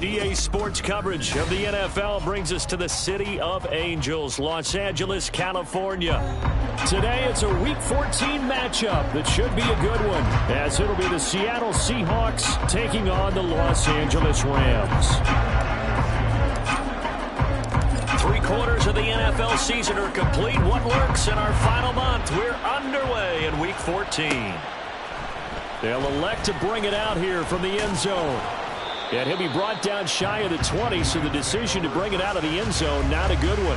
EA Sports coverage of the NFL brings us to the City of Angels, Los Angeles, California. Today, it's a Week 14 matchup that should be a good one, as it'll be the Seattle Seahawks taking on the Los Angeles Rams. 3/4 of the NFL season are complete. What works in our final month? We're underway in Week 14. They'll elect to bring it out here from the end zone. And he'll be brought down shy of the 20, so the decision to bring it out of the end zone, not a good one.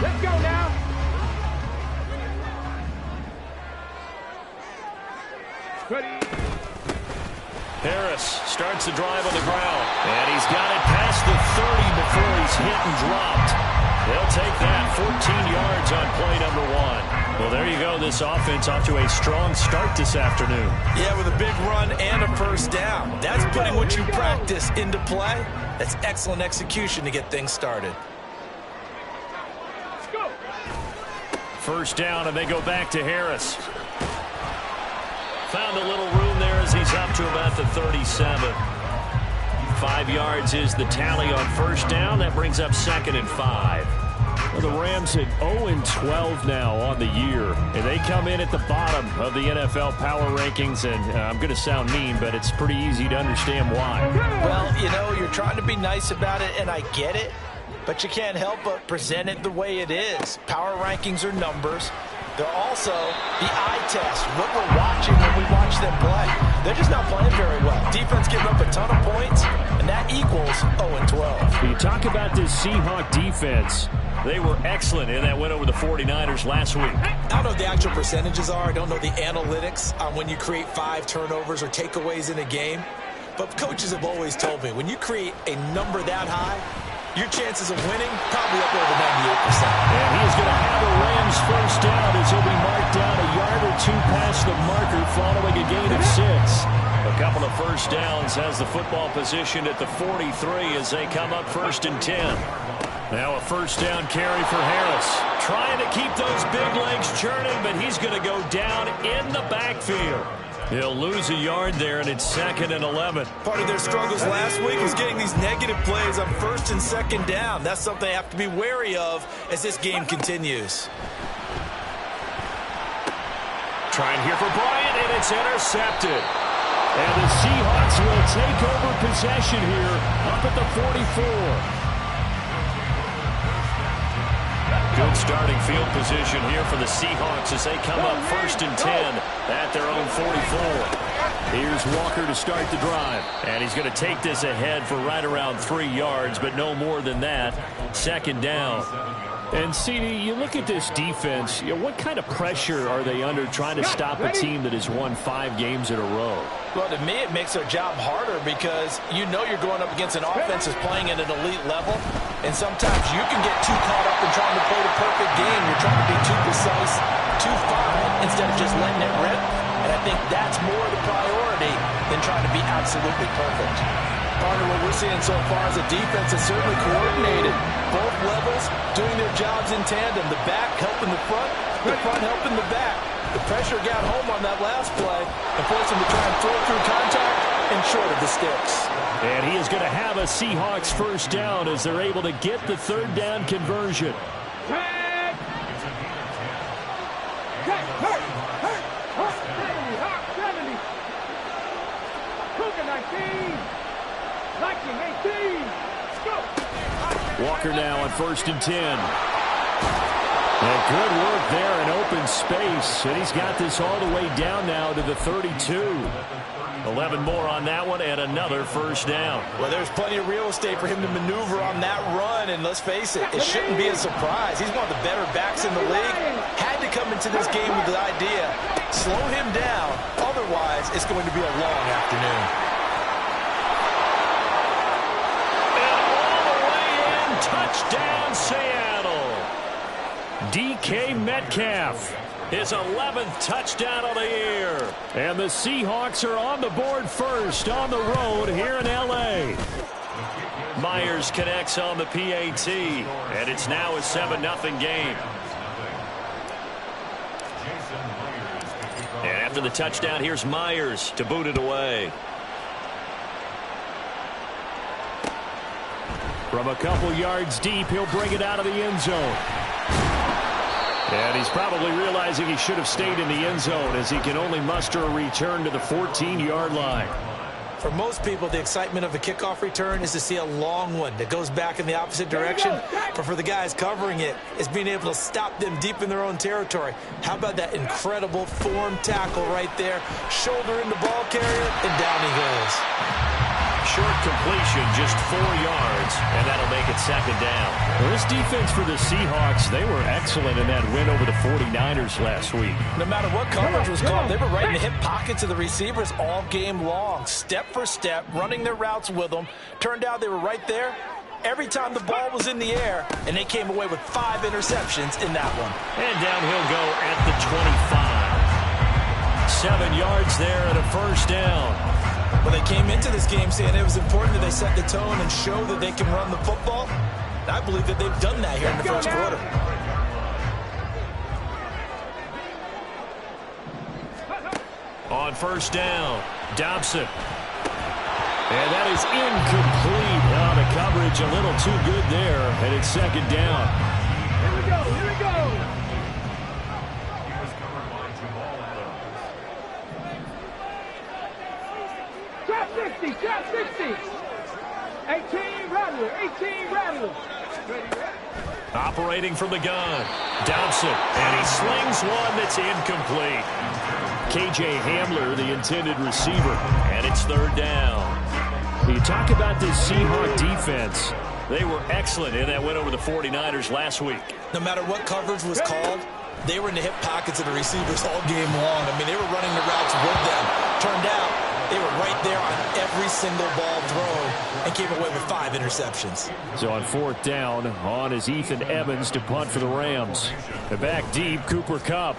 Let's go now. Ready. Harris starts the drive on the ground. And he's got it past the 30 before he's hit and dropped. They'll take that 14 yards on play number 1. Well, there you go. This offense off to a strong start this afternoon. Yeah, with a big run and a first down. That's putting what you practice into play. That's excellent execution to get things started. Let's go. First down, and they go back to Harris. Found a little room there as he's up to about the 37. 5 yards is the tally on first down. That brings up 2nd and 5. Well, the Rams at 0-12 now on the year, and they come in at the bottom of the NFL power rankings, and I'm going to sound mean, but it's pretty easy to understand why. Well, you know, you're trying to be nice about it, and I get it, but you can't help but present it the way it is. Power rankings are numbers. They're also the eye test, what we're watching when we watch them play. They're just not playing very well. Defense giving up a ton of points, and that equals 0-12. You talk about this Seahawk defense. They were excellent in that win over the 49ers last week. I don't know what the actual percentages are. I don't know the analytics on when you create 5 turnovers or takeaways in a game. But coaches have always told me, when you create a number that high, your chances of winning probably up over 98%. And he is going to have a Rams first down as he'll be marked down a yard or 2 past the marker following a gain of 6. A couple of first downs has the football positioned at the 43 as they come up 1st and 10. Now a first down carry for Harris. Trying to keep those big legs churning, but he's going to go down in the backfield. He'll lose a yard there, and it's 2nd and 11. Part of their struggles last week was getting these negative plays on 1st and 2nd down. That's something they have to be wary of as this game continues. Trying here for Bryant, and it's intercepted. And the Seahawks will take over possession here up at the 44. Good starting field position here for the Seahawks as they come up 1st and 10 at their own 44. Here's Walker to start the drive. And he's going to take this ahead for right around 3 yards, but no more than that. 2nd down. And, CD, you look at this defense, what kind of pressure are they under trying to stop a team that has won 5 games in a row? Well, to me, it makes their job harder because you know you're going up against an offense that's playing at an elite level, and sometimes you can get too caught up in trying to play the perfect game. You're trying to be too precise, too fine, instead of just letting it rip. And I think that's more the priority than trying to be absolutely perfect. Partner, what we're seeing so far is a defense that's certainly coordinated. Both levels doing their jobs in tandem. The back helping the front helping the back. The pressure got home on that last play and forced him to try and throw through contact and short of the sticks. And he is going to have a Seahawks first down as they're able to get the 3rd down conversion. Walker now on 1st and 10. And good work there in open space. And he's got this all the way down now to the 32. 11 more on that one and another first down. Well, there's plenty of real estate for him to maneuver on that run. And let's face it, it shouldn't be a surprise. He's one of the better backs in the league. Had to come into this game with the idea, slow him down. Otherwise, it's going to be a long afternoon. Touchdown, Seattle. DK Metcalf, his 11th touchdown of the year. And the Seahawks are on the board first on the road here in L.A. Myers connects on the PAT, and it's now a 7-0 game. And after the touchdown, here's Myers to boot it away. From a couple yards deep, he'll bring it out of the end zone. And he's probably realizing he should have stayed in the end zone as he can only muster a return to the 14-yard line. For most people, the excitement of a kickoff return is to see a long one that goes back in the opposite direction. But for the guys covering it, it's being able to stop them deep in their own territory. How about that incredible form tackle right there? Shoulder in the ball carrier, and down he goes. Short completion, just 4 yards, and that'll make it second down. Well, this defense for the Seahawks, they were excellent in that win over the 49ers last week. No matter what coverage was called, they were right in the hip pockets of the receivers all game long, step for step, running their routes with them. Turned out they were right there every time the ball was in the air, and they came away with 5 interceptions in that one. And down he'll go at the 25. 7 yards there and a first down. Well, they came into this game saying it was important that they set the tone and show that they can run the football. And I believe that they've done that here in the first quarter. On first down, Dobson. And that is incomplete. Oh, the coverage a little too good there, and it's second down. Here we go, here we go. Trap 60, trap 60. 18 rattlers, 18 rattlers. Operating from the gun, Dobson, and he slings one that's incomplete. KJ Hamler, the intended receiver, and it's third down. You talk about this Seahawk defense. They were excellent in that win over the 49ers last week. No matter what coverage was called, they were in the hip pockets of the receivers all game long. I mean, they were running the routes with them. Turned out they were right there on every single ball thrown and came away with 5 interceptions. So on fourth down, on is Ethan Evans to punt for the Rams. And back deep, Cooper Kupp.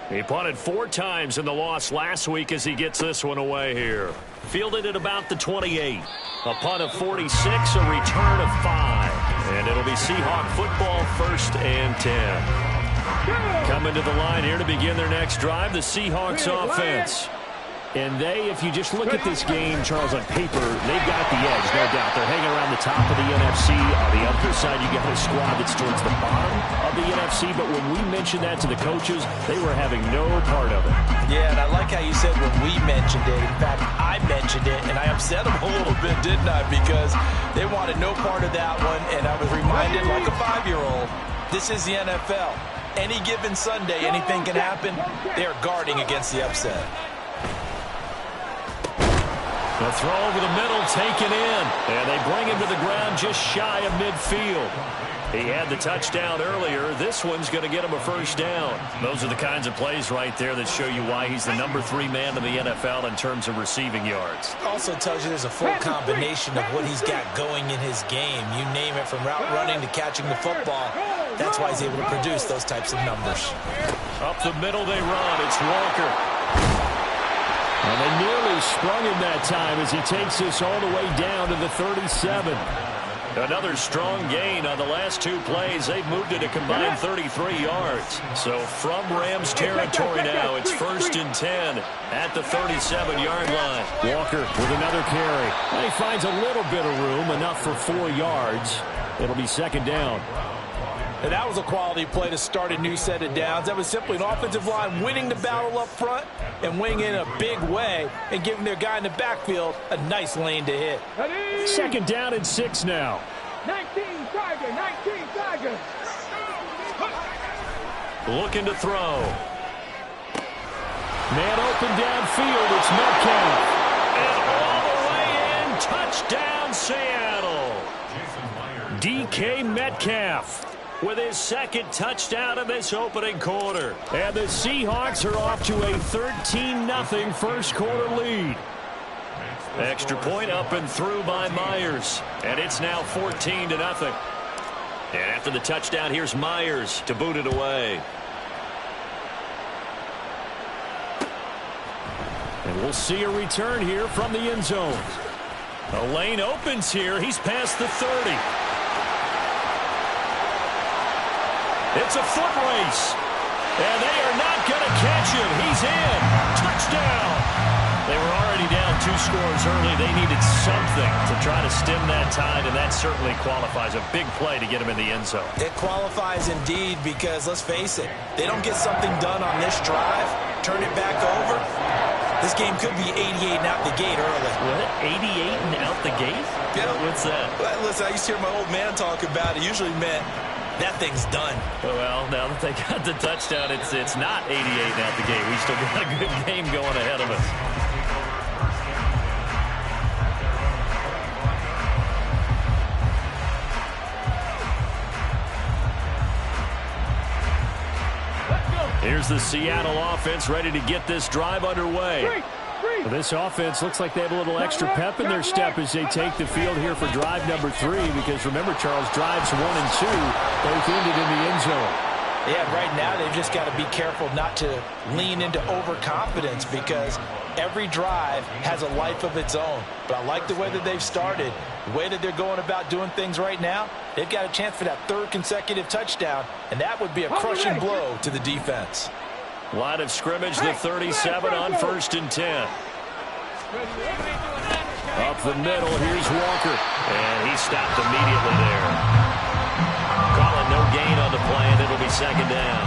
He punted 4 times in the loss last week as he gets this one away here. Fielded at about the 28. A punt of 46, a return of 5. And it'll be Seahawk football, 1st and 10. Coming to the line here to begin their next drive, the Seahawks offense. And they, if you just look at this game, Charles, on paper, they've got the edge, no doubt. They're hanging around the top of the NFC. On the other side, you got a squad that's towards the bottom of the NFC. But when we mentioned that to the coaches, they were having no part of it. Yeah, and I like how you said when we mentioned it. In fact, I mentioned it, and I upset them a little bit, didn't I? Because they wanted no part of that one, and I was reminded like a 5-year-old, this is the NFL. Any given Sunday, anything can happen. They are guarding against the upset. The throw over the middle, taken in. And they bring him to the ground just shy of midfield. He had the touchdown earlier. This one's going to get him a first down. Those are the kinds of plays right there that show you why he's the number 3 man in the NFL in terms of receiving yards. Also tells you there's a full combination of what he's got going in his game. You name it, from route running to catching the football. That's why he's able to produce those types of numbers. Up the middle they run. It's Walker. And they nearly sprung him that time as he takes this all the way down to the 37. Another strong gain on the last 2 plays. They've moved it a combined 33 yards. So from Rams territory now, it's 1st and 10 at the 37-yard line. Walker with another carry. And he finds a little bit of room, enough for 4 yards. It'll be second down. And that was a quality play to start a new set of downs. That was simply an offensive line winning the battle up front and winning in a big way and giving their guy in the backfield a nice lane to hit. Second down and 6 now. 19 Tiger, 19 Tiger. Looking to throw. Man open downfield. It's Metcalf. And all the way in. Touchdown, Seattle. DK Metcalf with his 2nd touchdown in this opening quarter. And the Seahawks are off to a 13-0 first quarter lead. Extra point up and through by Myers. And it's now 14-0. And after the touchdown, here's Myers to boot it away. And we'll see a return here from the end zone. The lane opens here. He's past the 30. It's a foot race. And they are not going to catch him. He's in. Touchdown. They were already down 2 scores early. They needed something to try to stem that tide, and that certainly qualifies. A big play to get him in the end zone. It qualifies indeed because, let's face it, they don't get something done on this drive, turn it back over. This game could be 88 and out the gate early. What? 88 and out the gate? Yeah. What's that? Well, listen, I used to hear my old man talk about it. Usually meant that thing's done. Well, now that they got the touchdown, it's not 88 and out the gate. We still got a good game going ahead of us. Here's the Seattle offense ready to get this drive underway. This offense looks like they have a little extra pep in their step as they take the field here for drive number 3. Because remember, Charles, drives 1 and 2 both ended in the end zone. Yeah, right now they've just got to be careful not to lean into overconfidence because every drive has a life of its own. But I like the way that they've started, the way that they're going about doing things right now. They've got a chance for that 3rd consecutive touchdown, and that would be a crushing blow to the defense. Line of scrimmage, the 37 on 1st and 10. Up the middle, here's Walker. And he stopped immediately there. Calling no gain on the play, and it'll be 2nd down.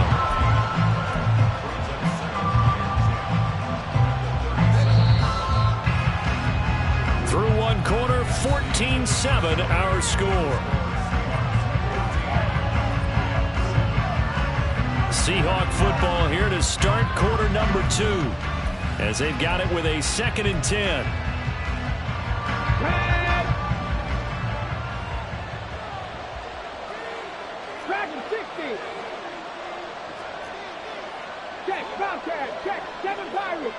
Through 1 quarter, 14-7 our score. Seahawk football here to start quarter number 2 as they've got it with a 2nd and 10. Dragon 60. Check, Bobcat, check, 7 Pirates,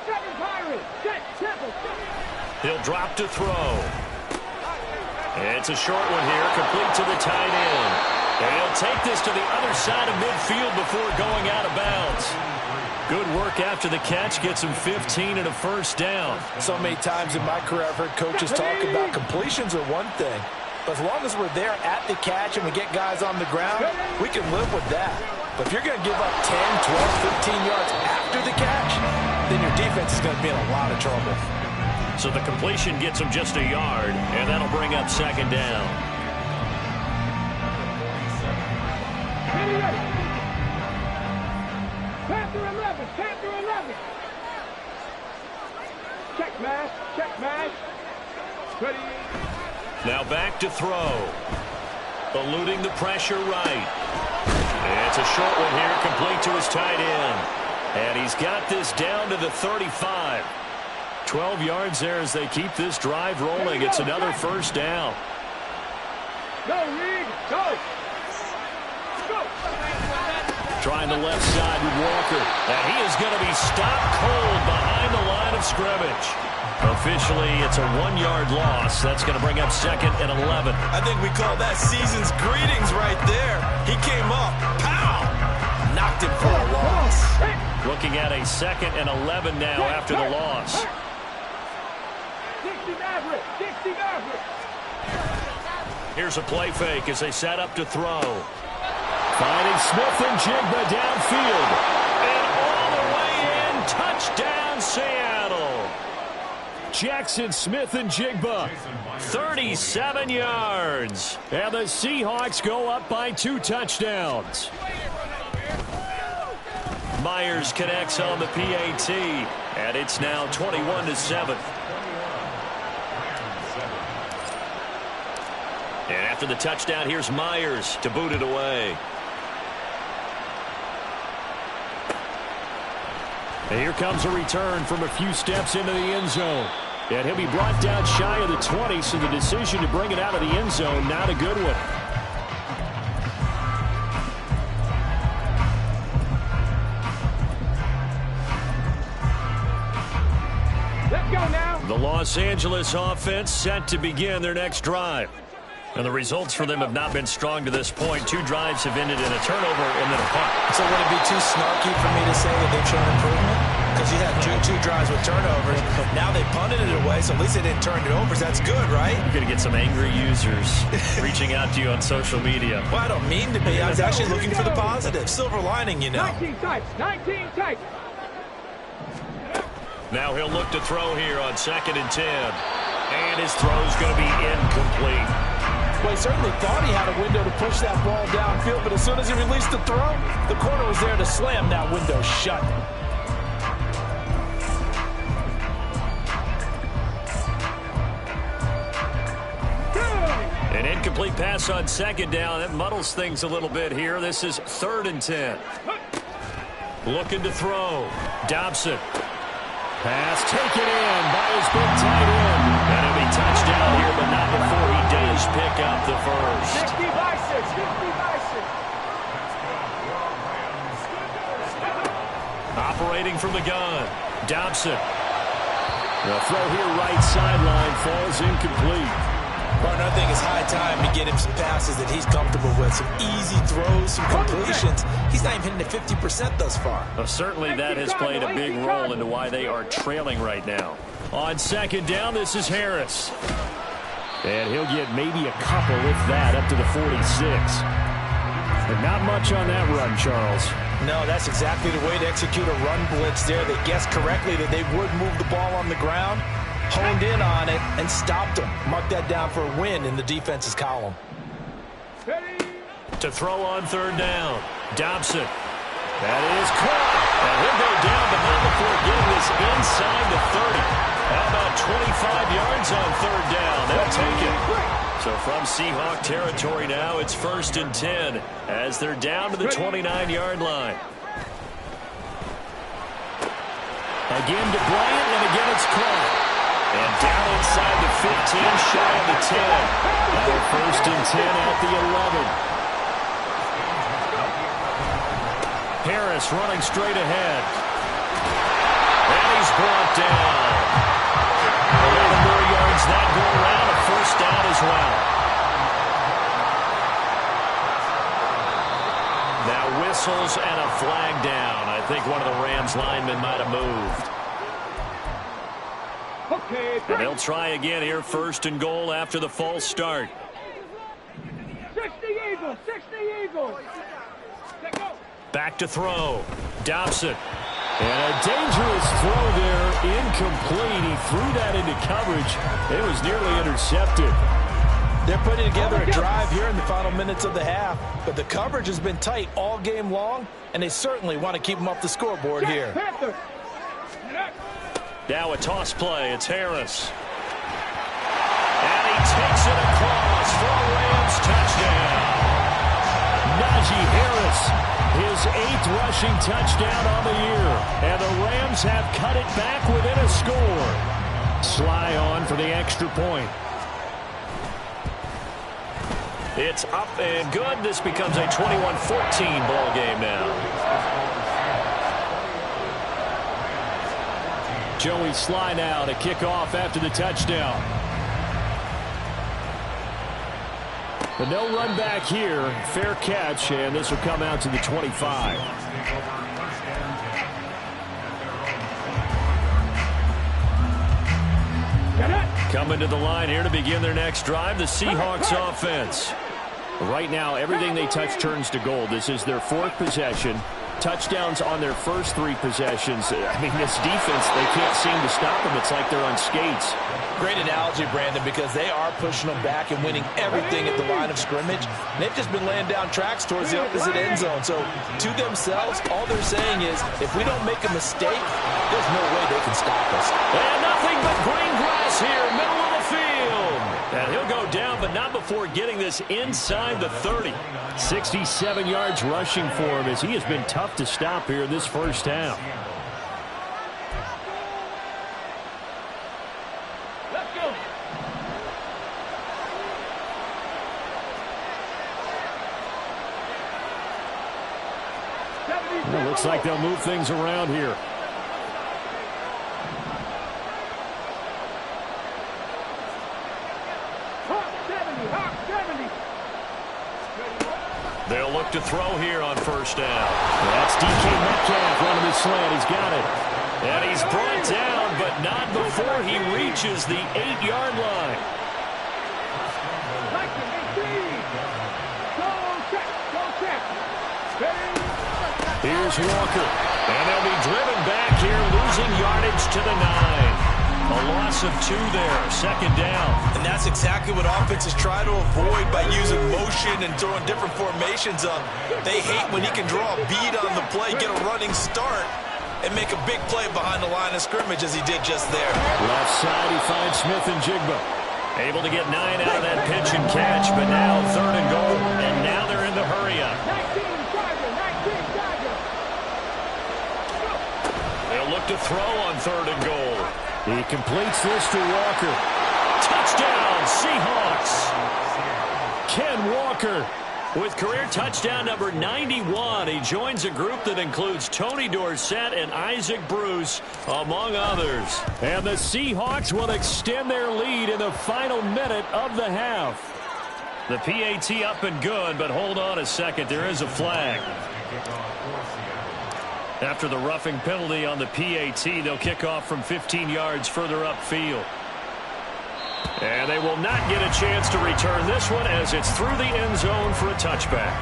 check, Temple. He'll drop to throw. It's a short one here, complete to the tight end. And he'll take this to the other side of midfield before going out of bounds. Good work after the catch, gets him 15 and a 1st down. So many times in my career I've heard coaches talk about completions are one thing. But as long as we're there at the catch and we get guys on the ground, we can live with that. But if you're going to give up 10, 12, 15 yards after the catch, then your defense is going to be in a lot of trouble. So the completion gets him just a yard, and that'll bring up 2nd down. Panther 11, Panther 11. Check mash. Ready. Now back to throw. Eluding the pressure right. It's a short one here, complete to his tight end. And he's got this down to the 35. 12 yards there as they keep this drive rolling. It's another 1st down. Go, Reed, go. Trying the left side with Walker. And he is going to be stopped cold behind the line of scrimmage. Officially, it's a 1-yard loss. That's going to bring up 2nd and 11. I think we call that season's greetings right there. He came up, pow, knocked him for a loss. Looking at a 2nd and 11 now after the loss. 60 Maverick. Here's a play fake as they set up to throw. Finding Smith and Jigba downfield. And all the way in, touchdown Seattle. Jackson Smith and Jigba, 37 yards. And the Seahawks go up by 2 touchdowns. Myers connects on the PAT, and it's now 21-7. And after the touchdown, here's Myers to boot it away. And here comes a return from a few steps into the end zone. And he'll be brought down shy of the 20, so the decision to bring it out of the end zone, not a good one. Let's go now. The Los Angeles offense set to begin their next drive. And the results for them have not been strong to this point. 2 drives have ended in a turnover and then a punt. So would it be too snarky for me to say that they've shown improvement? because you had two drives with turnovers. Now they punted it away, so at least they didn't turn it over. So that's good, right? You're going to get some angry users reaching out to you on social media. Well, I don't mean to be. I was actually looking for the positive. Silver lining, you know. 19 tights. 19 tights. Now he'll look to throw here on 2nd and 10. And his throw's going to be incomplete. Well, he certainly thought he had a window to push that ball downfield, but as soon as he released the throw, the corner was there to slam that window shut. An incomplete pass on 2nd down. That muddles things a little bit here. This is 3rd and 10. Looking to throw. Dobson. Pass taken in by his big tight end. And it'll be touchdown here, but not before he does pick up the first. 60 by 6. 60 by 6. Operating from the gun. Dobson. The throw here right sideline falls incomplete. Partner, I think it's high time to get him some passes that he's comfortable with. Some easy throws, some completions. He's not even hitting at 50% thus far. Well, certainly that has played a big role into why they are trailing right now. On 2nd down, this is Harris. And he'll get maybe a couple, if that, up to the 46. But not much on that run, Charles. No, that's exactly the way to execute a run blitz there. They guessed correctly that they would move the ball on the ground, honed in on it, and stopped them. Mark that down for a win in the defense's column. To throw on 3rd down. Dobson. That is caught. And he'll go down, but not before getting this inside the 30. How about 25 yards on 3rd down? They'll take it. So from Seahawk territory now, it's 1st and 10 as they're down to the 29-yard line. Again to Bryant, and again it's caught. And down inside the 15, shy of the 10. Now 1st and 10 at the 11. Harris running straight ahead. And he's brought down. 11 more yards that go around. A 1st down as well. Now whistles and a flag down. I think one of the Rams linemen might have moved. And they'll try again here, 1st and goal after the false start. 60 Eagles. 60 Eagles. Let go. Back to throw. Dobson. And a dangerous throw there. Incomplete. He threw that into coverage. It was nearly intercepted. They're putting together a drive here in the final minutes of the half. But the coverage has been tight all game long, and they certainly want to keep them off the scoreboard here. Now a toss play. It's Harris. And he takes it across for a Rams touchdown. Najee Harris, his 8th rushing touchdown on the year. And the Rams have cut it back within a score. Sly on for the extra point. It's up and good. This becomes a 21-14 ball game now. Joey Sly now to kick off after the touchdown. But no run back here. Fair catch, and this will come out to the 25. Coming to the line here to begin their next drive, the Seahawks offense. Right now, everything they touch turns to gold. This is their 4th possession. Touchdowns on their first 3 possessions. I mean, this defense, they can't seem to stop them. It's like they're on skates. Great analogy, Brandon, because they are pushing them back and winning everything at the line of scrimmage. They've just been laying down tracks towards the opposite end zone. So to themselves, all they're saying is, if we don't make a mistake, there's no way they can stop us. And nothing but green grass here, middle of the field. And he'll go down, but not before getting this inside the 30. 67 yards rushing for him as he has been tough to stop here in this first half. Let's go. It looks like they'll move things around here. They'll look to throw here on 1st down. That's DK Metcalf running the slant. He's got it. And he's brought down, but not before he reaches the 8-yard line. Here's Walker. And they'll be driven back here, losing yardage to the 9. A loss of 2 there, second down. And that's exactly what offenses try to avoid by using motion and throwing different formations up. They hate when he can draw a bead on the play, get a running start, and make a big play behind the line of scrimmage as he did just there. Left side, he finds Smith and Jigba. Able to get 9 out of that pitch and catch, but now 3rd and goal, and now they're in the hurry-up. They'll look to throw on 3rd and goal. He completes this to Walker. Touchdown, Seahawks! Ken Walker with career touchdown number 91. He joins a group that includes Tony Dorsett and Isaac Bruce, among others. And the Seahawks will extend their lead in the final minute of the half. The PAT up and good, but hold on a second. There is a flag. After the roughing penalty on the PAT, they'll kick off from 15 yards further upfield. And they will not get a chance to return this one as it's through the end zone for a touchback.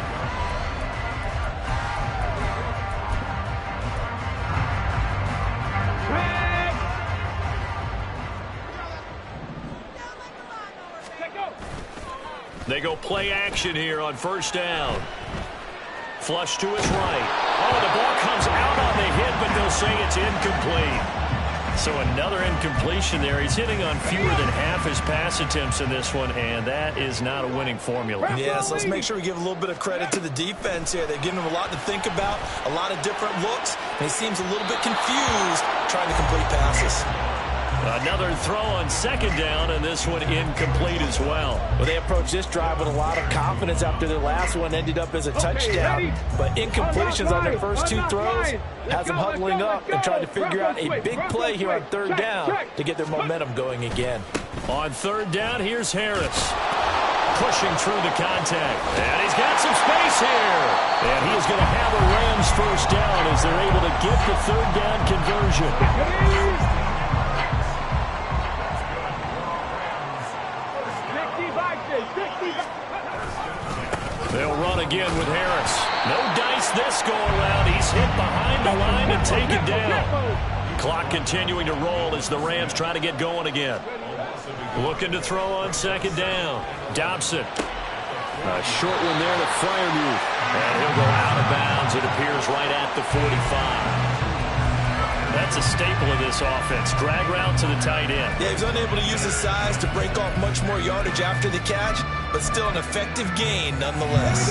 They go play action here on 1st down. Flush to his right. Oh, the ball comes out on the hit, but they'll say it's incomplete. So another incompletion there. He's hitting on fewer than half his pass attempts in this one, and that is not a winning formula. Yes, let's make sure we give a little bit of credit to the defense here. They've given him a lot to think about, a lot of different looks, and he seems a little bit confused trying to complete passes. Another throw on 2nd down, and this one incomplete as well. Well, they approached this drive with a lot of confidence after their last one ended up as a touchdown. But incompletions on their first 2 throws has them huddling up and trying to figure out a big play here on 3rd down to get their momentum going again. On 3rd down, here's Harris. Pushing through the contact. And he's got some space here. And he is going to have a Rams 1st down as they're able to get the 3rd down conversion. They'll run again with Harris. No dice this go-around. He's hit behind the line and taken down. Clock continuing to roll as the Rams try to get going again. Looking to throw on 2nd down. Dobson. A short one there to Freiermuth. And he'll go out of bounds. It appears right at the 45. That's a staple of this offense. Drag route to the tight end. Yeah, he's unable to use his size to break off much more yardage after the catch, but still an effective gain nonetheless.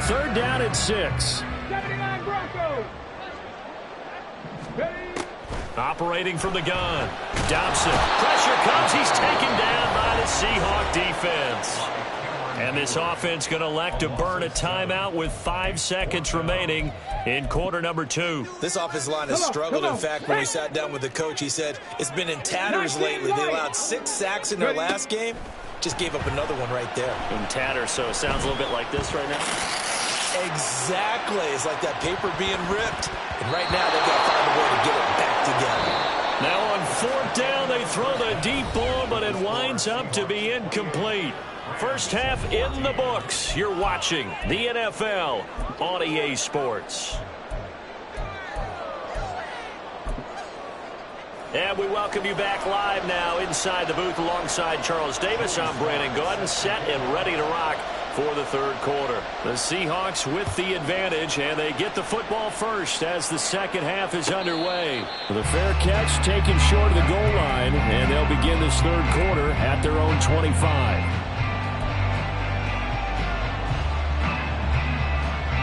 3rd down and 6. 79 Broncos. Operating from the gun. Dobson. Pressure comes. He's taken down by the Seahawk defense. And this offense going to elect to burn a timeout with 5 seconds remaining in quarter number 2. This offensive line has struggled. In fact, when we sat down with the coach, he said it's been in tatters lately. They allowed 6 sacks in their last game. Just gave up another one right there. In tatters, so it sounds a little bit like this right now. Exactly. It's like that paper being ripped. And right now, they've got to find a way to get it back together. Now on 4th down, they throw the deep ball, but it winds up to be incomplete. First half in the books. You're watching the NFL on EA Sports. And we welcome you back live now inside the booth alongside Charles Davis. I'm Brandon Gordon, set and ready to rock for the 3rd quarter. The Seahawks with the advantage, and they get the football first as the 2nd half is underway. The fair catch taken short of the goal line, and they'll begin this 3rd quarter at their own 25.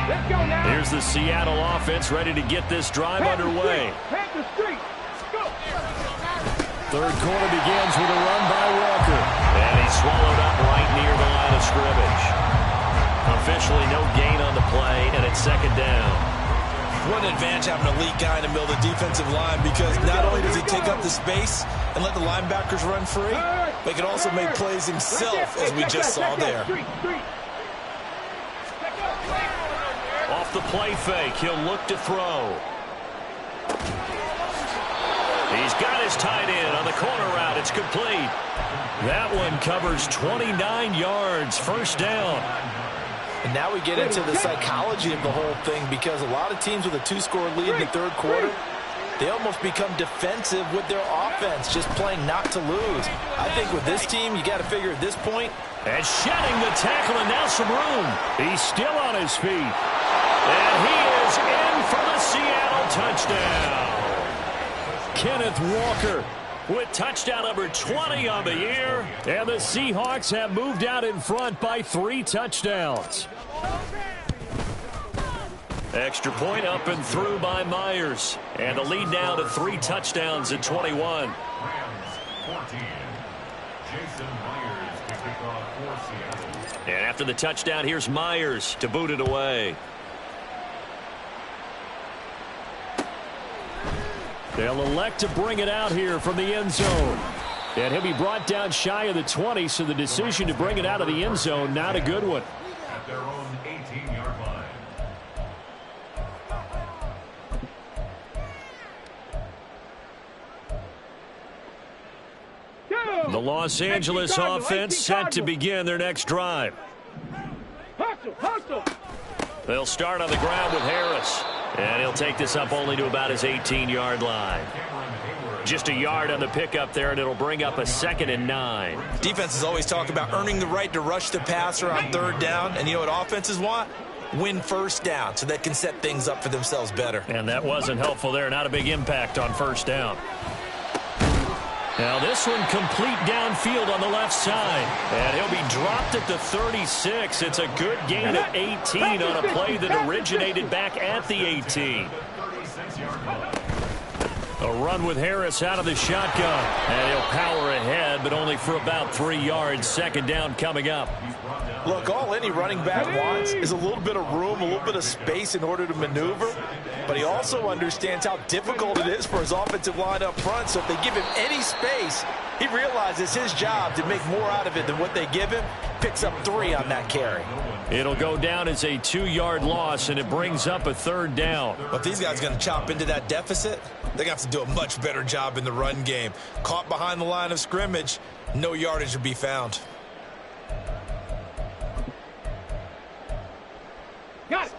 Let's go now. Here's the Seattle offense ready to get this drive underway. Panther Street. Go. 3rd quarter begins with a run by Walker. And he's swallowed up right near the line of scrimmage. Officially no gain on the play, and it's 2nd down. What an advantage having an elite guy in the middle of the defensive line, because not only does he take up the space and let the linebackers run free, but he can also make plays himself, as we just saw there. Off the play fake, he'll look to throw. He's got his tight end on the corner route. It's complete. That one covers 29 yards. First down. And now we get into the psychology of the whole thing, because a lot of teams with a 2-score lead in the third quarter, they almost become defensive with their offense, just playing not to lose. I think with this team, you got to figure at this point. And shedding the tackle, and now some room. He's still on his feet. And he is in for the Seattle touchdown. Kenneth Walker with touchdown number 20 on the year. And the Seahawks have moved out in front by 3 touchdowns. Extra point up and through by Myers. And the lead now to 3 touchdowns at 21. And after the touchdown, here's Myers to boot it away. They'll elect to bring it out here from the end zone. And he'll be brought down shy of the 20, so the decision to bring it out of the end zone, not a good one. At their own 18-yard line. The Los Angeles offense set to begin their next drive. They'll start on the ground with Harris. And he'll take this up only to about his 18-yard line. Just a yard on the pickup there, and it'll bring up a 2nd and 9. Defenses always talk about earning the right to rush the passer on third down. And you know what offenses want? Win first down, so they can set things up for themselves better. And that wasn't helpful there. Not a big impact on first down. Now this one complete downfield on the left side. And he'll be dropped at the 36. It's a good gain of 18 on a play that originated back at the 18. A run with Harris out of the shotgun. And he'll power ahead, but only for about 3 yards. 2nd down coming up. Look, all any running back wants is a little bit of room, a little bit of space in order to maneuver. But he also understands how difficult it is for his offensive line up front. So if they give him any space, he realizes his job to make more out of it than what they give him. Picks up 3 on that carry. It'll go down as a 2-yard loss, and it brings up a 3rd down. But these guys are going to chop into that deficit. They're going to have to do a much better job in the run game. Caught behind the line of scrimmage, no yardage to be found.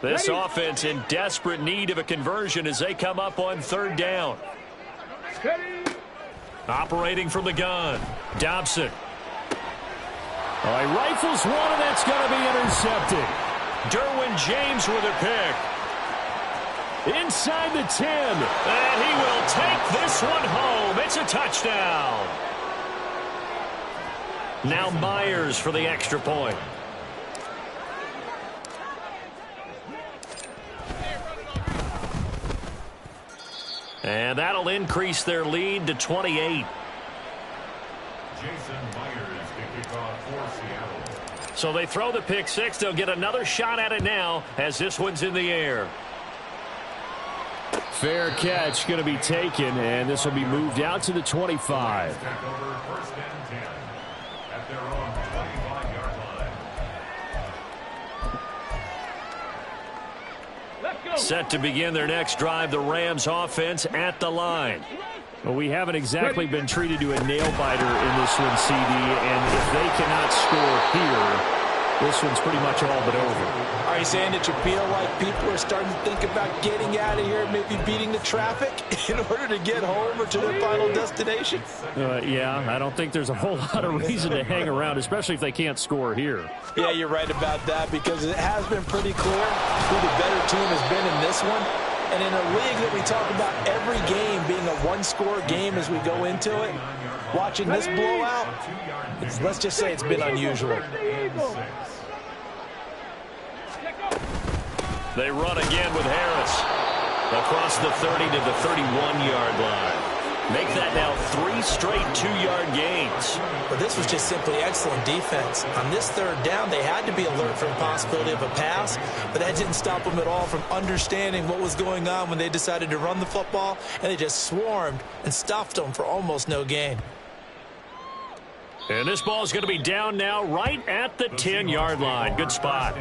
This offense in desperate need of a conversion as they come up on 3rd down. Operating from the gun, Dobson. Oh, he rifles one, and that's going to be intercepted. Derwin James with a pick. Inside the 10. And he will take this one home. It's a touchdown. Now Myers for the extra point. And that'll increase their lead to 28. So they throw the pick 6. They'll get another shot at it now as this one's in the air. Fair catch going to be taken, and this will be moved out to the 25. Set to begin their next drive, the Rams offense at the line. Well, we haven't exactly been treated to a nail-biter in this one, CD, and if they cannot score here, this one's pretty much all but over. Are you saying that you feel like people are starting to think about getting out of here, maybe beating the traffic in order to get home or to their final destination? Yeah, I don't think there's a whole lot of reason to hang around, especially if they can't score here. Yeah, you're right about that, because it has been pretty clear who the better team has been in this one. And in a league that we talk about every game being a one-score game as we go into it, watching this blowout, let's just say it's been unusual. They run again with Harris across the 30 to the 31-yard line. Make that now 3 straight 2-yard gains. But this was just simply excellent defense. On this 3rd down, they had to be alert for the possibility of a pass, but that didn't stop them at all from understanding what was going on when they decided to run the football, and they just swarmed and stuffed them for almost no gain. And this ball is going to be down now right at the 10-yard line. Good spot.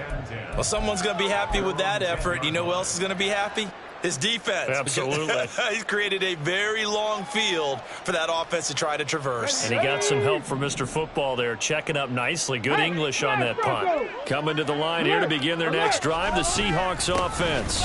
Well, someone's going to be happy with that effort. You know who else is going to be happy? His defense. Absolutely. He's created a very long field for that offense to try to traverse. And he got some help from Mr. Football there, checking up nicely. Good English on that punt. Coming to the line here to begin their next drive, the Seahawks offense.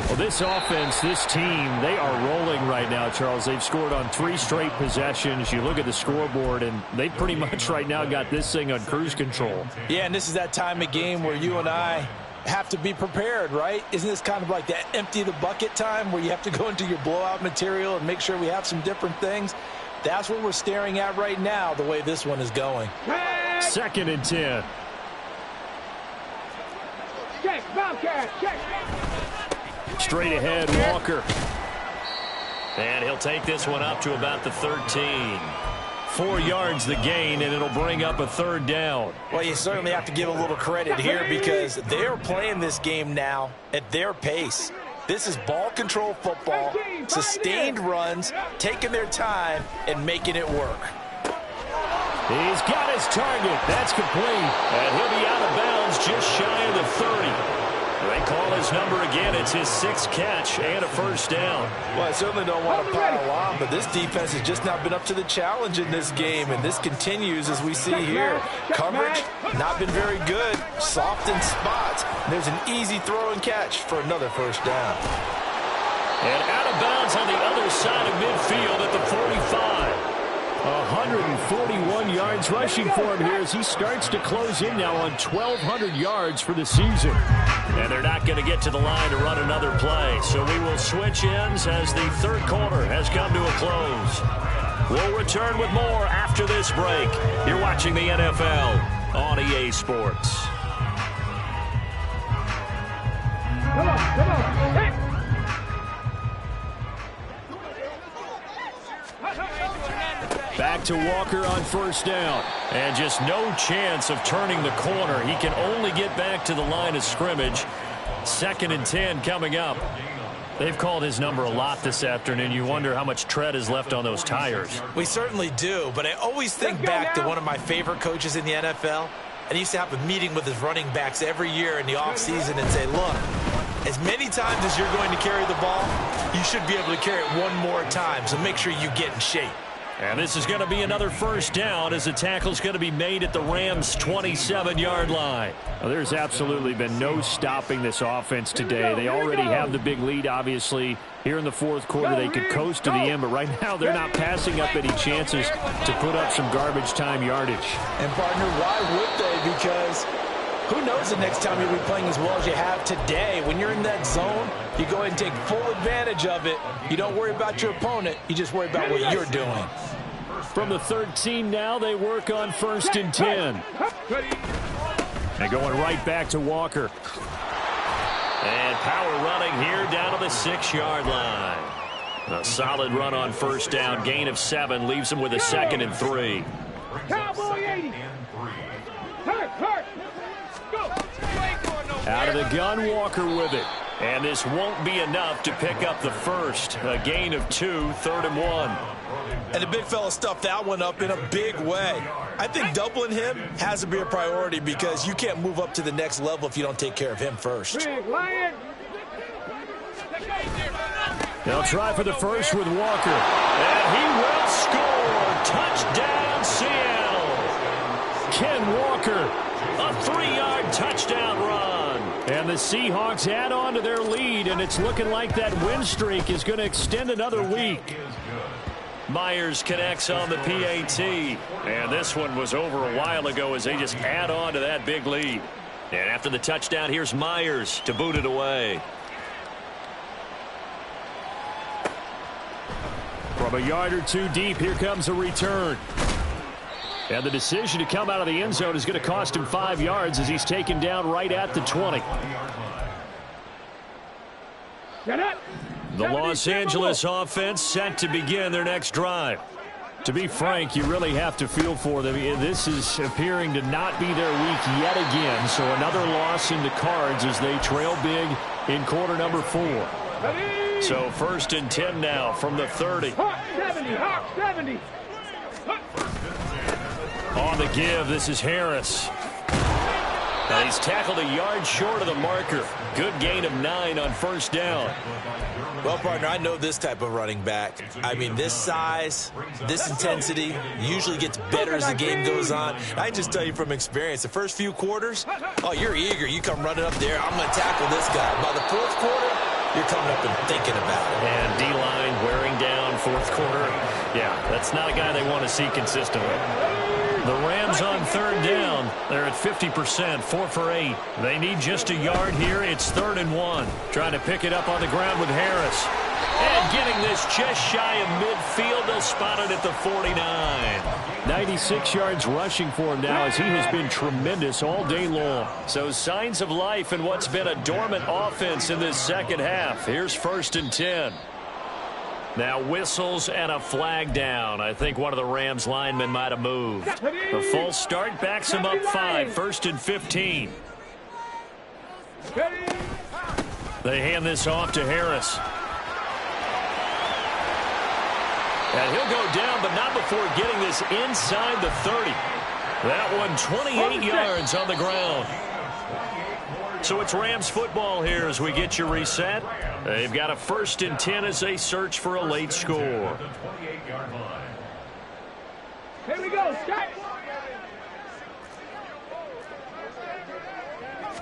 Well, this offense, this team, they are rolling right now, Charles. They've scored on 3 straight possessions. You look at the scoreboard, and they pretty much right now got this thing on cruise control. Yeah, and this is that time of game where you and I have to be prepared, right? Isn't this kind of like that empty the bucket time where you have to go into your blowout material and make sure we have some different things? That's what we're staring at right now, the way this one is going. 2nd and 10. Check, Bobcat, check. Straight ahead, Walker. And he'll take this one up to about the 13. 4 yards the gain, and it'll bring up a 3rd down. Well, you certainly have to give a little credit here because they're playing this game now at their pace. This is ball control football, sustained runs, taking their time, and making it work. He's got his target. That's complete. And he'll be out of bounds just shy of the 30. They call his number again. It's his 6th catch and a 1st down. Well, I certainly don't want to pile on, but this defense has just not been up to the challenge in this game, and this continues as we see here. Coverage, not been very good. Soft in spots. There's an easy throw and catch for another 1st down. And out of bounds on the other side of midfield at the 45. 141 yards rushing for him here as he starts to close in now on 1,200 yards for the season. And they're not going to get to the line to run another play. So we will switch ends as the 3rd quarter has come to a close. We'll return with more after this break. You're watching the NFL on EA Sports. Come on, check. Back to Walker on 1st down. And just no chance of turning the corner. He can only get back to the line of scrimmage. 2nd and 10 coming up. They've called his number a lot this afternoon. You wonder how much tread is left on those tires. We certainly do, but I always think back to one of my favorite coaches in the NFL. And he used to have a meeting with his running backs every year in the offseason and say, look, as many times as you're going to carry the ball, you should be able to carry it one more time, so make sure you get in shape. And this is going to be another 1st down as the tackle's going to be made at the Rams' 27-yard line. Well, there's absolutely been no stopping this offense today. They already have the big lead, obviously. Here in the 4th quarter, they could coast to the end, but right now they're not passing up any chances to put up some garbage time yardage. And, partner, why would they? Because who knows the next time you'll be playing as well as you have today. When you're in that zone, you go ahead and take full advantage of it. You don't worry about your opponent. You just worry about what you're doing. From the 13 now, they work on 1st and 10. And going right back to Walker. And power running here down to the 6-yard line. A solid run on 1st down. Gain of 7 leaves him with a 2nd and 3. Cowboy 80. Hurt. Go. Out of the gun, Walker with it. And this won't be enough to pick up the 1st. A gain of 2, 3rd and 1. And the big fella stuffed that one up in a big way. I think doubling him has to be a priority because you can't move up to the next level if you don't take care of him first. Big Lion. They'll try for the 1st with Walker. And he will score. Touchdown, Seattle. Ken Walker, a 3-yard touchdown run. And the Seahawks add on to their lead, and it's looking like that win streak is going to extend another week. Myers connects on the PAT. And this one was over a while ago as they just add on to that big lead. And after the touchdown, here's Myers to boot it away. From a yard or 2 deep, here comes a return. And the decision to come out of the end zone is going to cost him 5 yards as he's taken down right at the 20. The Los Angeles offense set to begin their next drive. To be frank, you really have to feel for them. This is appearing to not be their week yet again. So another loss in the cards as they trail big in quarter number 4. So 1st and 10 now from the 30. Hawk 70, Hawk 70. On the give, this is Harris. And he's tackled a yard short of the marker. Good gain of 9 on first down. Well, partner, I know this type of running back. I mean, this size, this intensity usually gets better as the game goes on. I just tell you from experience, the first few quarters, oh, you're eager. You come running up there, I'm going to tackle this guy. By the fourth quarter, you're coming up and thinking about it. And D-line wearing down fourth quarter. Yeah, that's not a guy they want to see consistently. The Rams on third down. They're at 50%, 4 for 8. They need just a yard here. It's 3rd and 1. Trying to pick it up on the ground with Harris. And getting this just shy of midfield. They'll spot it at the 49. 96 yards rushing for him now as he has been tremendous all day long. So signs of life in what's been a dormant offense in this second half. Here's 1st and 10. Now whistles and a flag down. I think one of the Rams linemen might have moved. The false start backs him up 5. 1st and 15. They hand this off to Harris. And he'll go down, but not before getting this inside the 30. That one 28 yards on the ground. So it's Rams football here as we get you reset. They've got a 1st and 10 as they search for a late score. Here we go, Scott.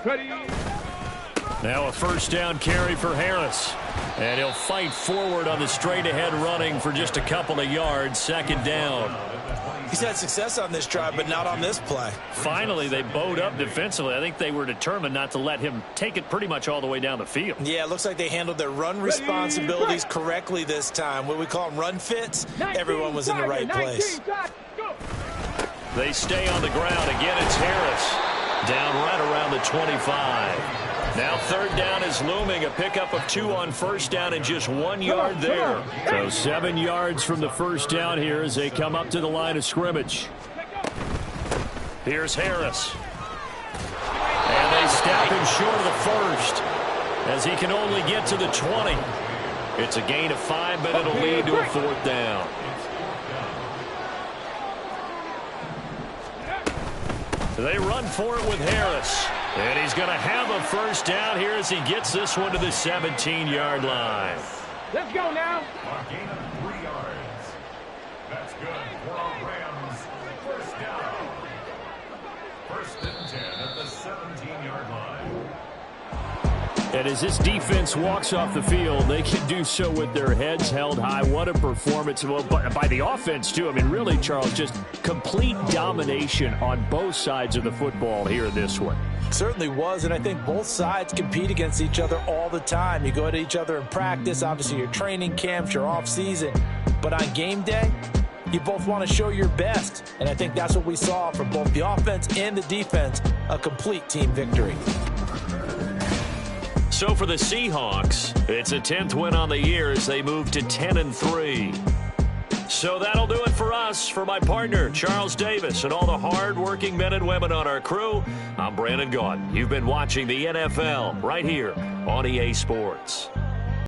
Ready. Now a 1st down carry for Harris. And he'll fight forward on the straight-ahead running for just a couple of yards. 2nd down. He's had success on this drive, but not on this play. Finally, they bowed up defensively. I think they were determined not to let him take it pretty much all the way down the field. Yeah, it looks like they handled their run responsibilities correctly this time. What we call them run fits, everyone was in the right place. They stay on the ground. Again, it's Harris. Down right around the 25. Now 3rd down is looming. A pickup of 2 on 1st down and just 1 yard there. So 7 yards from the 1st down here as they come up to the line of scrimmage. Here's Harris. And they stop him short of the 1st as he can only get to the 20. It's a gain of 5, but it'll lead to a 4th down. They run for it with Harris. And he's going to have a 1st down here as he gets this one to the 17-yard line. Let's go now. A gain of 3 yards. That's good for our Rams. 1st down. 1st and 10 at the 17-yard line. And as this defense walks off the field, they can do so with their heads held high. What a performance by the offense, too. I mean, really, Charles, just complete domination on both sides of the football here in this one. Certainly was, and I think both sides compete against each other all the time. You go at each other in practice, obviously your training camps, your off-season. But on game day, you both want to show your best. And I think that's what we saw from both the offense and the defense, a complete team victory. So for the Seahawks, it's a 10th win on the year as they move to 10-3. So that'll do it for us. For my partner, Charles Davis, and all the hard-working men and women on our crew, I'm Brandon Gaudin. You've been watching the NFL right here on EA Sports.